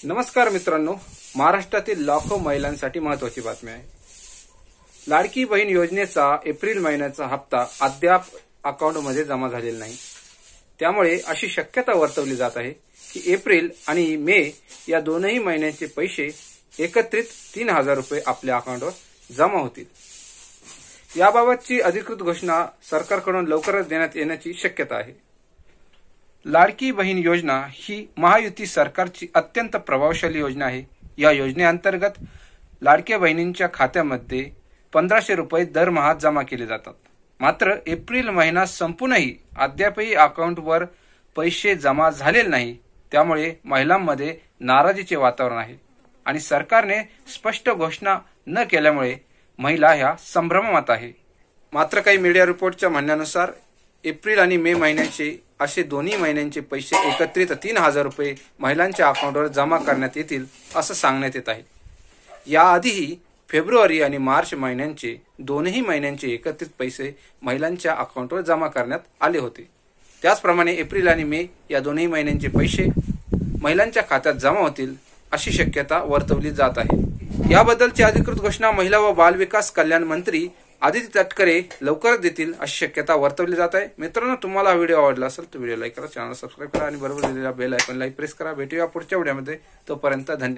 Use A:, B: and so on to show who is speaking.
A: नमस्कार मित्रांनो, महाराष्ट्रातील लाखो महिलांसाठी महत्त्वाची बातमी आहे। लाडकी बहीण योजनेचा एप्रिल महिन्याचा हप्ता अद्याप अकाउंटमध्ये जमा झालेला नाही। त्यामुळे अशी शक्यता वर्तवली जात आहे की एप्रिल आणि मे या दोनही महिन्यांचे पैसे एकत्रित 3000 रुपये आपल्या अकाउंटवर जमा होतील। याबाबतची अधिकृत घोषणा सरकारकडून लवकरच देण्यात येण्याची शक्यता आहे। लाडकी बहीण योजना ही महायुती सरकारची अत्यंत प्रभावशाली योजना आहे। या योजनेअंतर्गत लाडक्या बहिणींच्या खात्यामध्ये 1500 रुपये दरमहा जमा केले जातात। मात्र एप्रिल महिना संपूनही अद्यापही अकाउंटवर पैसे जमा झालेले नाही। त्यामुळे महिलांमध्ये नाराजीचे वातावरण आहे आणि सरकारने स्पष्ट घोषणा न केल्यामुळे महिला ह्या संभ्रमात आहे। मात्र काही मीडिया रिपोर्टच्या म्हणण्यानुसार एप्रिल आणि मे महिन्याचे असे दोन्ही महिन्यांचे पैसे एकत्रित 3000 रुपये महिलांच्या अकाउंटवर जमा करण्यात येतील असं सांगण्यात येत आहे। याआधीही फेब्रुवारी आणि मार्च महिन्यांचे दोन्ही महिन्यांचे एकत्रित पैसे महिलांच्या अकाउंटवर जमा करण्यात आले होते। त्याचप्रमाणे एप्रिल आणि मे या दोन्ही महिन्यांचे पैसे महिलांच्या खात्यात जमा होतील अशी शक्यता वर्तवली जात आहे। याबद्दलची अधिकृत घोषणा महिला व बाल विकास कल्याण मंत्री आदिती तटकरे लवकरच देतील अशी शक्यता वर्तवली जात आहे। मित्रांनो, तुम्हाला हा व्हिडिओ आवडला असेल तर व्हिडिओ लाईक करा, चॅनल सबस्क्राईब करा आणि बरोबर दिलेल्या बेल आयकॉनला प्रेस करा। भेटूया पुढच्या व्हिडिओमध्ये, तोपर्यंत धन्यवाद।